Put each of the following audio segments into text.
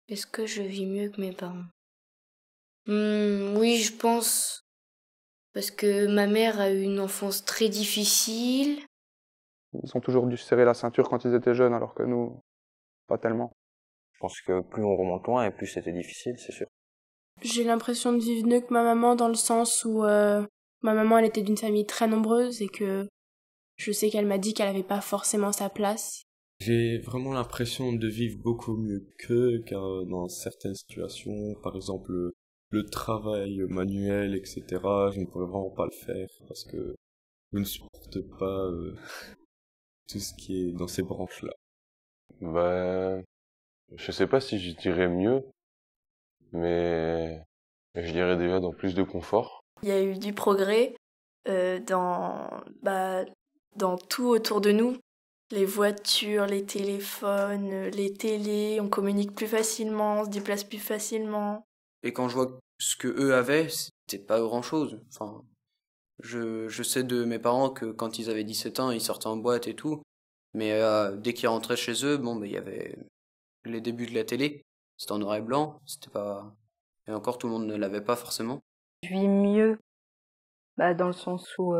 Est-ce que je vis mieux que mes parents? Oui, je pense. Parce que ma mère a eu une enfance très difficile. Ils ont toujours dû se serrer la ceinture quand ils étaient jeunes, alors que nous, pas tellement. Je pense que plus on remonte loin et plus c'était difficile, c'est sûr. J'ai l'impression de vivre mieux que ma maman dans le sens où ma maman elle était d'une famille très nombreuse et que je sais qu'elle m'a dit qu'elle avait pas forcément sa place. J'ai vraiment l'impression de vivre beaucoup mieux qu'eux, car dans certaines situations, par exemple le travail manuel, etc., je ne pourrais vraiment pas le faire parce que je ne supporte pas tout ce qui est dans ces branches-là. Bah, je sais pas si je dirais mieux, mais je dirais déjà dans plus de confort. Il y a eu du progrès dans tout autour de nous. Les voitures, les téléphones, les télés, on communique plus facilement, on se déplace plus facilement. Et quand je vois ce que eux avaient, c'était pas grand-chose. Enfin, je sais de mes parents que quand ils avaient 17 ans, ils sortaient en boîte et tout. Mais dès qu'ils rentraient chez eux, il y avait les débuts de la télé. C'était en noir et blanc, c'était pas... Et encore, tout le monde ne l'avait pas forcément. Je vis mieux, dans le sens où,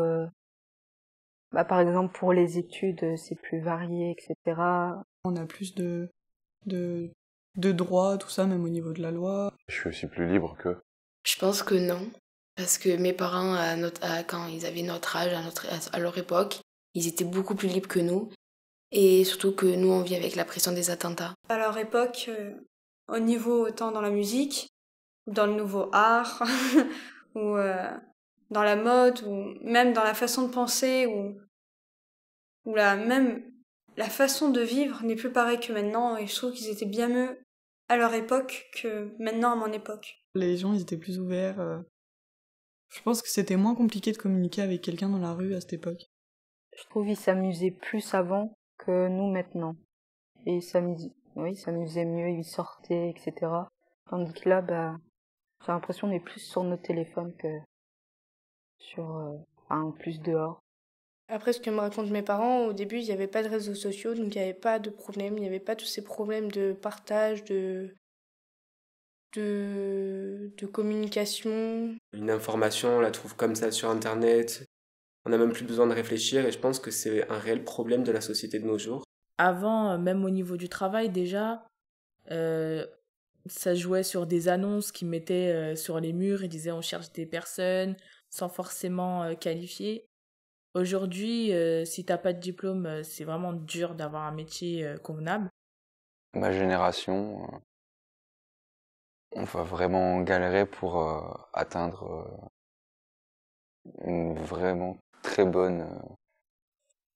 par exemple, pour les études, c'est plus varié, etc. On a plus de droits, tout ça, même au niveau de la loi. Je suis aussi plus libre qu'eux. Je pense que non. Parce que mes parents, quand ils avaient notre âge, à leur époque, ils étaient beaucoup plus libres que nous. Et surtout que nous, on vit avec la pression des attentats. À leur époque, au niveau autant dans la musique, dans le nouveau art, ou dans la mode, ou même dans la façon de penser, ou même la façon de vivre n'est plus pareille que maintenant, et je trouve qu'ils étaient bien mieux à leur époque que maintenant à mon époque. Les gens, ils étaient plus ouverts. Je pense que c'était moins compliqué de communiquer avec quelqu'un dans la rue à cette époque. Je trouve qu'ils s'amusaient plus avant que nous maintenant. Et ils s'amusaient mieux, ils sortaient, etc. Tandis que là, j'ai l'impression qu'on est plus sur nos téléphones que sur plus dehors. Après, ce que me racontent mes parents, au début, il n'y avait pas de réseaux sociaux, donc il n'y avait pas de problème, il n'y avait pas tous ces problèmes de partage, de communication. Une information, on la trouve comme ça sur Internet. On n'a même plus besoin de réfléchir et je pense que c'est un réel problème de la société de nos jours. Avant, même au niveau du travail déjà, ça jouait sur des annonces qu'ils mettaient sur les murs et disaient on cherche des personnes sans forcément qualifier. Aujourd'hui, si t'as pas de diplôme, c'est vraiment dur d'avoir un métier convenable. Ma génération, on va vraiment galérer pour atteindre une vraiment très bonne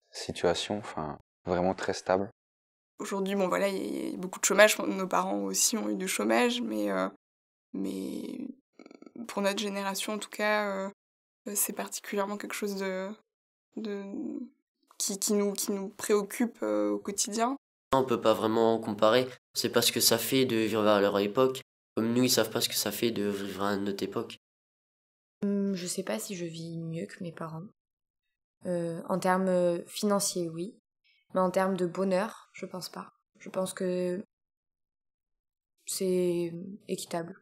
situation, enfin vraiment très stable. Aujourd'hui, il y a beaucoup de chômage. Nos parents aussi ont eu du chômage, mais pour notre génération, en tout cas, c'est particulièrement quelque chose qui nous préoccupe au quotidien. On peut pas vraiment comparer. On sait pas ce que ça fait de vivre à leur époque, comme nous, ils savent pas ce que ça fait de vivre à notre époque. Je sais pas si je vis mieux que mes parents. En termes financiers, oui. Mais en termes de bonheur, je pense pas. Je pense que c'est équitable.